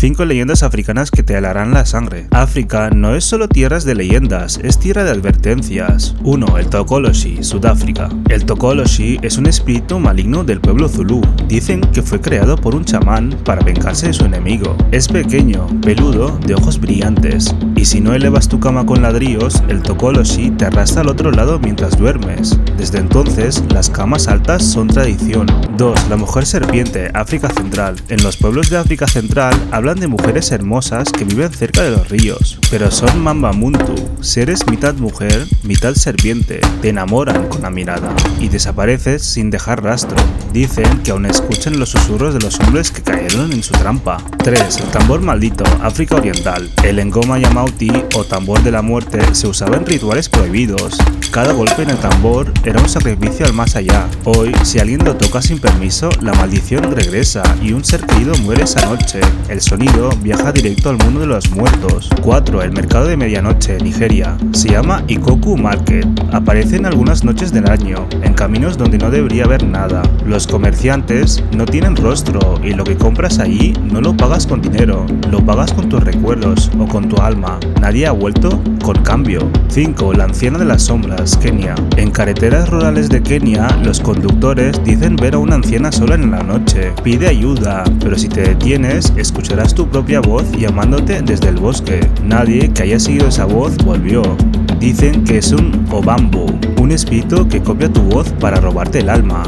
5 leyendas africanas que te helarán la sangre. África no es solo tierras de leyendas, es tierra de advertencias. 1. El Tokoloshi, Sudáfrica. El Tokoloshi es un espíritu maligno del pueblo zulú. Dicen que fue creado por un chamán para vengarse de su enemigo. Es pequeño, peludo, de ojos brillantes. Y si no elevas tu cama con ladrillos, el Tokoloshi te arrastra al otro lado mientras duermes. Desde entonces, las camas altas son tradición. 2. La mujer serpiente, África Central. En los pueblos de África Central hablan de mujeres hermosas que viven cerca de los ríos, pero son Mambamuntu, seres mitad mujer, mitad serpiente. Te enamoran con la mirada y desapareces sin dejar rastro. Dicen que aún escuchan los susurros de los hombres que cayeron en su trampa. 3. El tambor maldito, África Oriental. El Ngoma Yamauti o tambor de la muerte se usaba en rituales prohibidos. Cada golpe en el tambor era un sacrificio al más allá. Hoy, si alguien lo toca sin permiso, la maldición regresa y un ser querido muere esa noche. El sonido viaja directo al mundo de los muertos. 4. El mercado de medianoche, Nigeria. Se llama Ikoku Market. Aparece en algunas noches del año, en caminos donde no debería haber nada. Los comerciantes no tienen rostro y lo que compras allí no lo pagas con dinero, lo pagas con tus recuerdos o con tu alma. Nadie ha vuelto con cambio. 5. La anciana de las sombras, Kenia. En carreteras rurales de Kenia, los conductores dicen ver a una anciana sola en la noche. Pide ayuda, pero si te detienes, escucharás tu propia voz llamándote desde el bosque. Nadie que haya seguido esa voz volvió. Dicen que es un Obambo, un espíritu que copia tu voz para robarte el alma.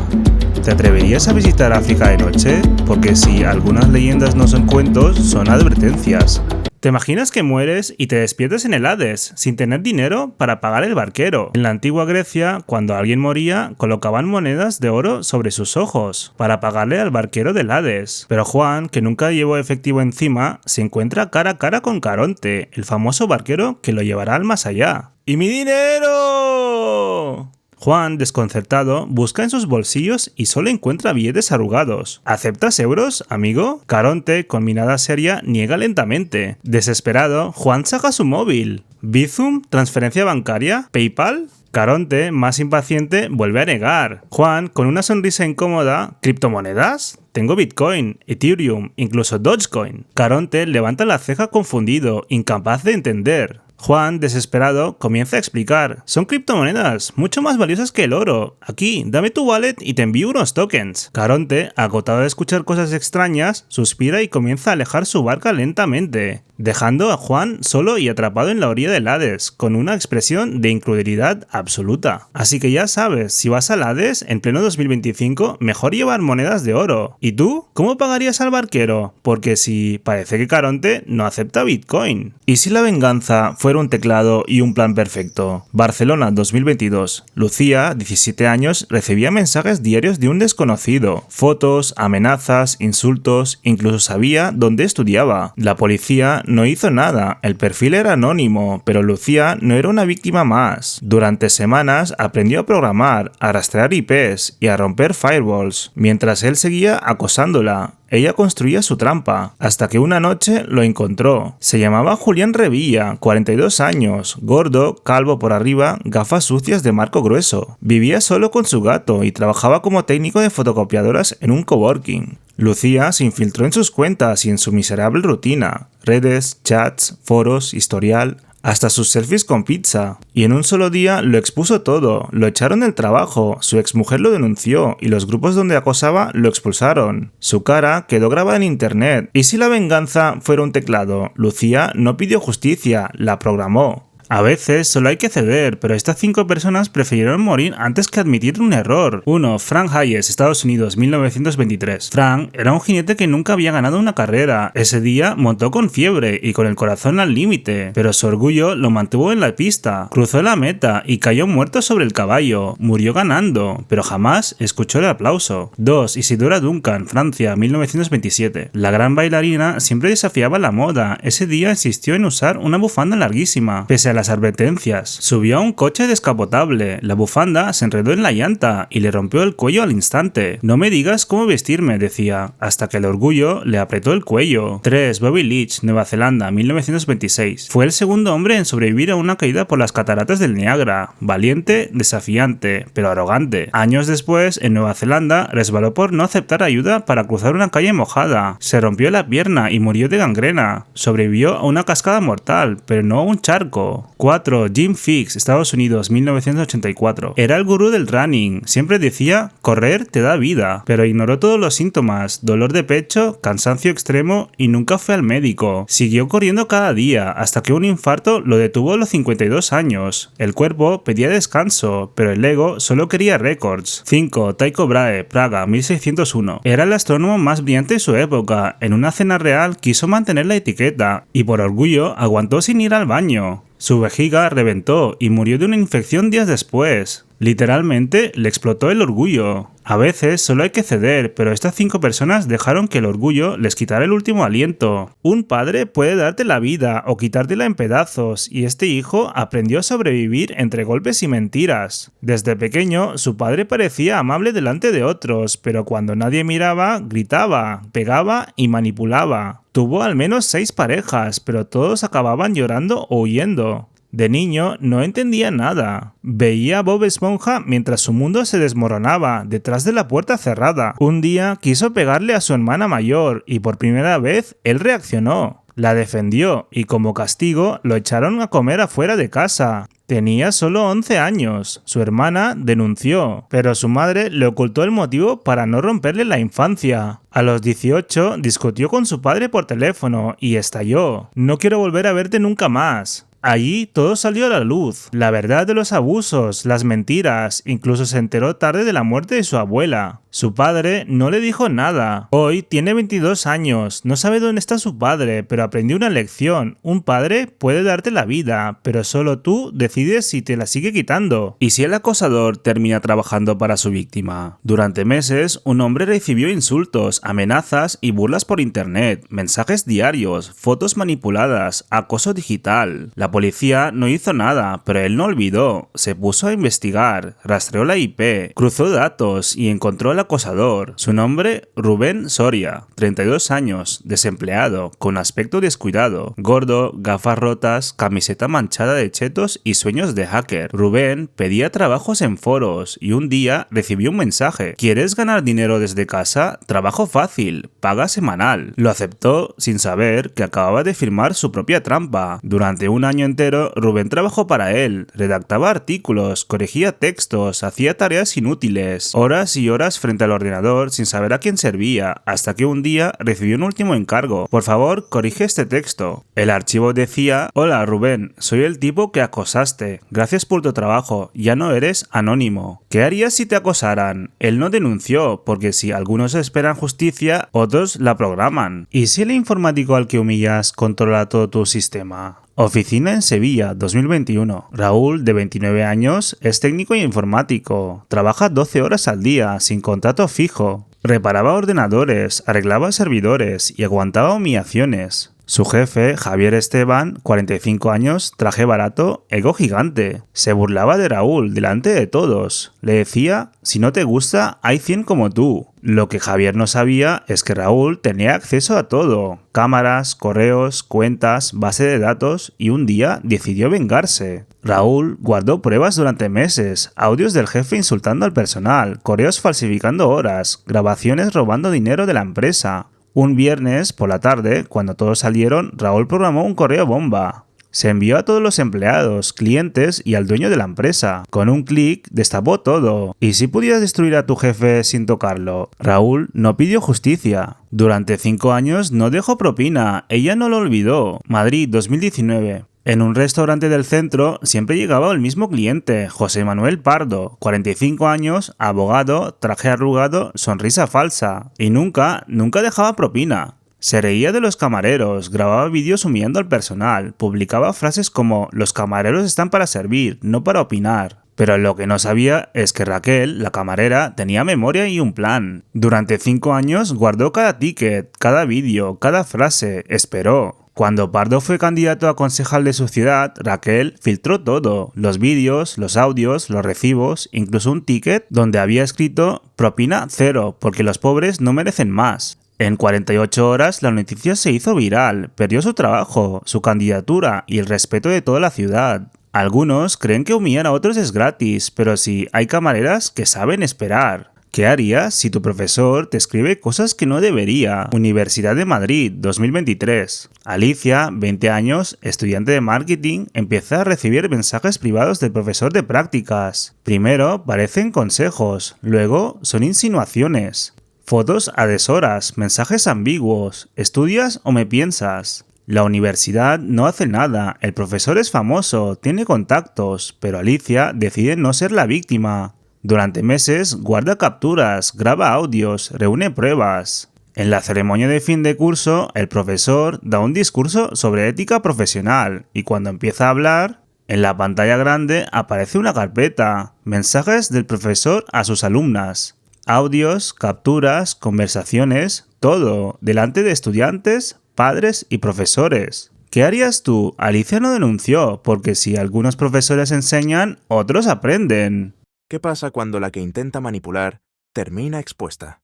¿Te atreverías a visitar África de noche? Porque si algunas leyendas no son cuentos, son advertencias. ¿Te imaginas que mueres y te despiertas en el Hades, sin tener dinero para pagar el barquero? En la antigua Grecia, cuando alguien moría, colocaban monedas de oro sobre sus ojos, para pagarle al barquero del Hades. Pero Juan, que nunca llevó efectivo encima, se encuentra cara a cara con Caronte, el famoso barquero que lo llevará al más allá. ¡Y mi dinero! Juan, desconcertado, busca en sus bolsillos y solo encuentra billetes arrugados. ¿Aceptas euros, amigo? Caronte, con mirada seria, niega lentamente. Desesperado, Juan saca su móvil. ¿Bizum? ¿Transferencia bancaria? ¿PayPal? Caronte, más impaciente, vuelve a negar. Juan, con una sonrisa incómoda, ¿criptomonedas? Tengo Bitcoin, Ethereum, incluso Dogecoin. Caronte levanta la ceja confundido, incapaz de entender. Juan, desesperado, comienza a explicar. Son criptomonedas, mucho más valiosas que el oro. Aquí, dame tu wallet y te envío unos tokens. Caronte, agotado de escuchar cosas extrañas, suspira y comienza a alejar su barca lentamente, dejando a Juan solo y atrapado en la orilla del Hades, con una expresión de incredulidad absoluta. Así que ya sabes, si vas al Hades en pleno 2025, mejor llevar monedas de oro. ¿Y tú? ¿Cómo pagarías al barquero? Porque si parece que Caronte no acepta Bitcoin. ¿Y si la venganza fuera un teclado y un plan perfecto? Barcelona 2022. Lucía, 17 años, recibía mensajes diarios de un desconocido. Fotos, amenazas, insultos, incluso sabía dónde estudiaba. La policía no hizo nada, el perfil era anónimo, pero Lucía no era una víctima más. Durante semanas aprendió a programar, a rastrear IPs y a romper firewalls, mientras él seguía acosándola. Ella construía su trampa, hasta que una noche lo encontró. Se llamaba Julián Revilla, 42 años, gordo, calvo por arriba, gafas sucias de marco grueso. Vivía solo con su gato y trabajaba como técnico de fotocopiadoras en un coworking. Lucía se infiltró en sus cuentas y en su miserable rutina. Redes, chats, foros, historial, hasta sus selfies con pizza. Y en un solo día lo expuso todo, lo echaron del trabajo, su exmujer lo denunció y los grupos donde acosaba lo expulsaron. Su cara quedó grabada en internet. ¿Y si la venganza fuera un teclado? Lucía no pidió justicia, la programó. A veces solo hay que ceder, pero estas 5 personas prefirieron morir antes que admitir un error. 1. Frank Hayes, Estados Unidos, 1923. Frank era un jinete que nunca había ganado una carrera. Ese día montó con fiebre y con el corazón al límite, pero su orgullo lo mantuvo en la pista. Cruzó la meta y cayó muerto sobre el caballo. Murió ganando, pero jamás escuchó el aplauso. 2. Isidora Duncan, Francia, 1927. La gran bailarina siempre desafiaba la moda. Ese día insistió en usar una bufanda larguísima. Pese a la las advertencias. Subió a un coche descapotable, la bufanda se enredó en la llanta y le rompió el cuello al instante. No me digas cómo vestirme, decía, hasta que el orgullo le apretó el cuello. 3. Bobby Leach, Nueva Zelanda, 1926. Fue el segundo hombre en sobrevivir a una caída por las cataratas del Niágara. Valiente, desafiante, pero arrogante. Años después, en Nueva Zelanda, resbaló por no aceptar ayuda para cruzar una calle mojada. Se rompió la pierna y murió de gangrena. Sobrevivió a una cascada mortal, pero no a un charco. 4. Jim Fixx, Estados Unidos, 1984. Era el gurú del running. Siempre decía, correr te da vida, pero ignoró todos los síntomas, dolor de pecho, cansancio extremo y nunca fue al médico. Siguió corriendo cada día, hasta que un infarto lo detuvo a los 52 años. El cuerpo pedía descanso, pero el ego solo quería récords. 5. Tycho Brahe, Praga, 1601. Era el astrónomo más brillante de su época. En una cena real quiso mantener la etiqueta, y por orgullo aguantó sin ir al baño. Su vejiga reventó y murió de una infección días después. Literalmente le explotó el orgullo. A veces solo hay que ceder, pero estas 5 personas dejaron que el orgullo les quitara el último aliento. Un padre puede darte la vida o quitártela en pedazos, y este hijo aprendió a sobrevivir entre golpes y mentiras. Desde pequeño, su padre parecía amable delante de otros, pero cuando nadie miraba, gritaba, pegaba y manipulaba. Tuvo al menos 6 parejas, pero todos acababan llorando o huyendo. De niño no entendía nada. Veía a Bob Esponja mientras su mundo se desmoronaba detrás de la puerta cerrada. Un día quiso pegarle a su hermana mayor y por primera vez él reaccionó. La defendió y como castigo lo echaron a comer afuera de casa. Tenía solo 11 años. Su hermana denunció, pero su madre le ocultó el motivo para no romperle la infancia. A los 18 discutió con su padre por teléfono y estalló. No quiero volver a verte nunca más. Allí todo salió a la luz, la verdad de los abusos, las mentiras, incluso se enteró tarde de la muerte de su abuela. Su padre no le dijo nada. Hoy tiene 22 años, no sabe dónde está su padre, pero aprendió una lección. Un padre puede darte la vida, pero solo tú decides si te la sigue quitando. ¿Y si el acosador termina trabajando para su víctima? Durante meses, un hombre recibió insultos, amenazas y burlas por internet, mensajes diarios, fotos manipuladas, acoso digital. La policía no hizo nada, pero él no olvidó. Se puso a investigar, rastreó la IP, cruzó datos y encontró al acosador. Su nombre, Rubén Soria, 32 años, desempleado, con aspecto descuidado, gordo, gafas rotas, camiseta manchada de chetos y sueños de hacker. Rubén pedía trabajos en foros y un día recibió un mensaje. ¿Quieres ganar dinero desde casa? Trabajo fácil, paga semanal. Lo aceptó sin saber que acababa de firmar su propia trampa. Durante un año entero, Rubén trabajó para él, redactaba artículos, corregía textos, hacía tareas inútiles, horas y horas frente al ordenador sin saber a quién servía, hasta que un día recibió un último encargo. Por favor, corrige este texto. El archivo decía: hola Rubén, soy el tipo que acosaste. Gracias por tu trabajo, ya no eres anónimo. ¿Qué harías si te acosaran? Él no denunció, porque si algunos esperan justicia, otros la programan. ¿Y si el informático al que humillas controla todo tu sistema? Oficina en Sevilla, 2021. Raúl, de 29 años, es técnico informático. Trabaja 12 horas al día, sin contrato fijo. Reparaba ordenadores, arreglaba servidores y aguantaba humillaciones. Su jefe, Javier Esteban, 45 años, traje barato, ego gigante. Se burlaba de Raúl delante de todos. Le decía: si no te gusta, hay 100 como tú. Lo que Javier no sabía es que Raúl tenía acceso a todo: cámaras, correos, cuentas, base de datos, y un día decidió vengarse. Raúl guardó pruebas durante meses, audios del jefe insultando al personal, correos falsificando horas, grabaciones robando dinero de la empresa. Un viernes, por la tarde, cuando todos salieron, Raúl programó un correo bomba. Se envió a todos los empleados, clientes y al dueño de la empresa. Con un clic destapó todo. ¿Y si pudieras destruir a tu jefe sin tocarlo? Raúl no pidió justicia. Durante 5 años no dejó propina. Ella no lo olvidó. Madrid, 2019. En un restaurante del centro siempre llegaba el mismo cliente, José Manuel Pardo, 45 años, abogado, traje arrugado, sonrisa falsa. Y nunca dejaba propina. Se reía de los camareros, grababa vídeos humillando al personal, publicaba frases como: los camareros están para servir, no para opinar. Pero lo que no sabía es que Raquel, la camarera, tenía memoria y un plan. Durante 5 años guardó cada ticket, cada vídeo, cada frase, esperó. Cuando Pardo fue candidato a concejal de su ciudad, Raquel filtró todo, los vídeos, los audios, los recibos, incluso un ticket donde había escrito propina 0 porque los pobres no merecen más. En 48 horas la noticia se hizo viral, perdió su trabajo, su candidatura y el respeto de toda la ciudad. Algunos creen que humillar a otros es gratis, pero sí, hay camareras que saben esperar. ¿Qué harías si tu profesor te escribe cosas que no debería? Universidad de Madrid, 2023. Alicia, 20 años, estudiante de marketing, empieza a recibir mensajes privados del profesor de prácticas. Primero parecen consejos, luego son insinuaciones. Fotos a deshoras, mensajes ambiguos, ¿estudias o me piensas? La universidad no hace nada, el profesor es famoso, tiene contactos, pero Alicia decide no ser la víctima. Durante meses guarda capturas, graba audios, reúne pruebas. En la ceremonia de fin de curso, el profesor da un discurso sobre ética profesional y cuando empieza a hablar, en la pantalla grande aparece una carpeta, mensajes del profesor a sus alumnas. Audios, capturas, conversaciones, todo, delante de estudiantes, padres y profesores. ¿Qué harías tú? Alicia no denunció, porque si algunos profesores enseñan, otros aprenden. ¿Qué pasa cuando la que intenta manipular termina expuesta?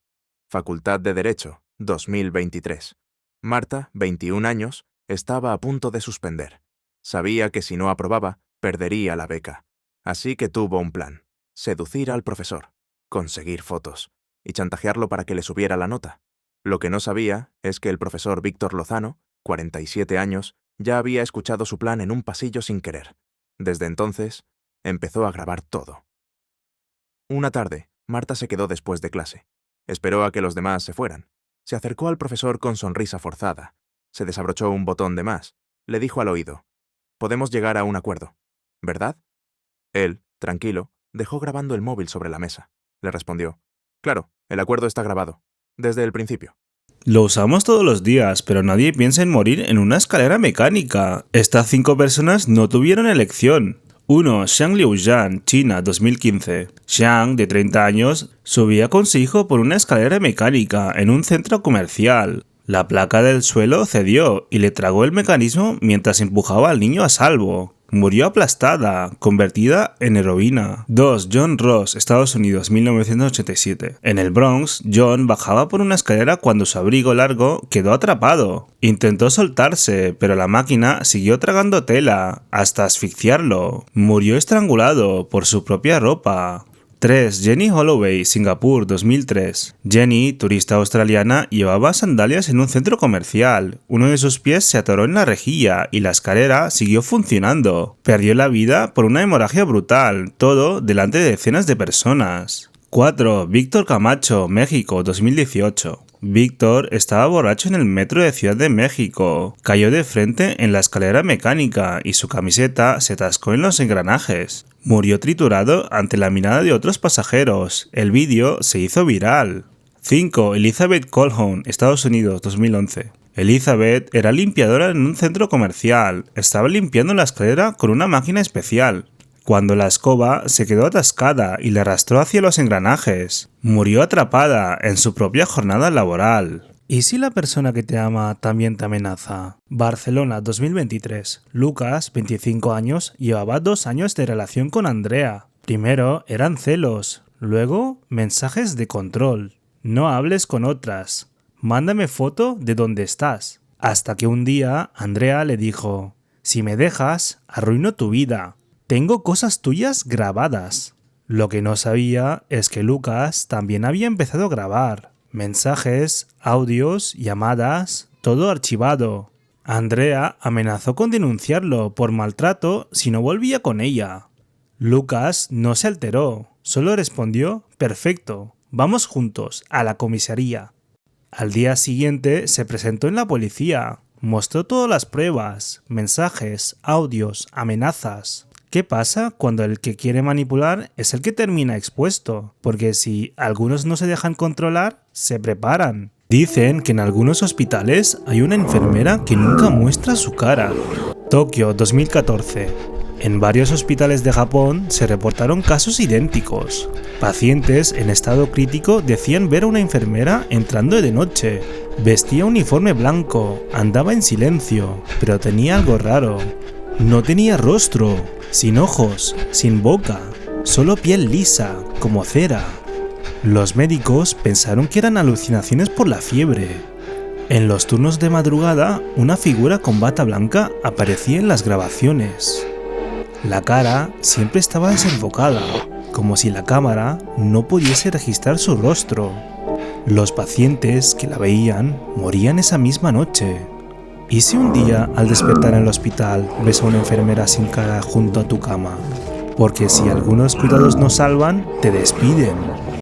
Facultad de Derecho, 2023. Marta, 21 años, estaba a punto de suspender. Sabía que si no aprobaba, perdería la beca. Así que tuvo un plan: seducir al profesor, conseguir fotos y chantajearlo para que le subiera la nota. Lo que no sabía es que el profesor Víctor Lozano, 47 años, ya había escuchado su plan en un pasillo sin querer. Desde entonces, empezó a grabar todo. Una tarde, Marta se quedó después de clase. Esperó a que los demás se fueran. Se acercó al profesor con sonrisa forzada. Se desabrochó un botón de más. Le dijo al oído: «Podemos llegar a un acuerdo, ¿verdad?» Él, tranquilo, dejó grabando el móvil sobre la mesa. Le respondió: «Claro, el acuerdo está grabado, desde el principio». Lo usamos todos los días, pero nadie piensa en morir en una escalera mecánica. Estas 5 personas no tuvieron elección. 1. Xiang Liuyan, China, 2015. Xiang, de 30 años, subía con su hijo por una escalera mecánica en un centro comercial. La placa del suelo cedió y le tragó el mecanismo mientras empujaba al niño a salvo. Murió aplastada, convertida en heroína. 2. John Ross, Estados Unidos, 1987. En el Bronx, John bajaba por una escalera cuando su abrigo largo quedó atrapado. Intentó soltarse, pero la máquina siguió tragando tela, hasta asfixiarlo. Murió estrangulado por su propia ropa. 3. Jenny Holloway, Singapur, 2003. Jenny, turista australiana, llevaba sandalias en un centro comercial. Uno de sus pies se atoró en la rejilla y la escalera siguió funcionando. Perdió la vida por una hemorragia brutal, todo delante de decenas de personas. 4. Víctor Camacho, México, 2018. Víctor estaba borracho en el metro de Ciudad de México. Cayó de frente en la escalera mecánica y su camiseta se atascó en los engranajes. Murió triturado ante la mirada de otros pasajeros. El vídeo se hizo viral. 5. Elizabeth Colhoun, Estados Unidos, 2011. Elizabeth era limpiadora en un centro comercial. Estaba limpiando la escalera con una máquina especial, cuando la escoba se quedó atascada y la arrastró hacia los engranajes. Murió atrapada en su propia jornada laboral. ¿Y si la persona que te ama también te amenaza? Barcelona, 2023. Lucas, 25 años, llevaba 2 años de relación con Andrea. Primero eran celos, luego mensajes de control. No hables con otras. Mándame foto de dónde estás. Hasta que un día Andrea le dijo: si me dejas, arruino tu vida. Tengo cosas tuyas grabadas. Lo que no sabía es que Lucas también había empezado a grabar. Mensajes, audios, llamadas, todo archivado. Andrea amenazó con denunciarlo por maltrato si no volvía con ella. Lucas no se alteró, solo respondió: perfecto, vamos juntos a la comisaría. Al día siguiente se presentó en la policía, mostró todas las pruebas, mensajes, audios, amenazas. ¿Qué pasa cuando el que quiere manipular es el que termina expuesto? Porque si algunos no se dejan controlar, se preparan. Dicen que en algunos hospitales hay una enfermera que nunca muestra su cara. Tokio, 2014. En varios hospitales de Japón se reportaron casos idénticos. Pacientes en estado crítico decían ver a una enfermera entrando de noche. Vestía uniforme blanco, andaba en silencio, pero tenía algo raro. No tenía rostro, sin ojos, sin boca, solo piel lisa, como cera. Los médicos pensaron que eran alucinaciones por la fiebre. En los turnos de madrugada, una figura con bata blanca aparecía en las grabaciones. La cara siempre estaba desenfocada, como si la cámara no pudiese registrar su rostro. Los pacientes que la veían morían esa misma noche. ¿Y si un día, al despertar en el hospital, ves a una enfermera sin cara junto a tu cama? Porque si algunos cuidados no salvan, te despiden.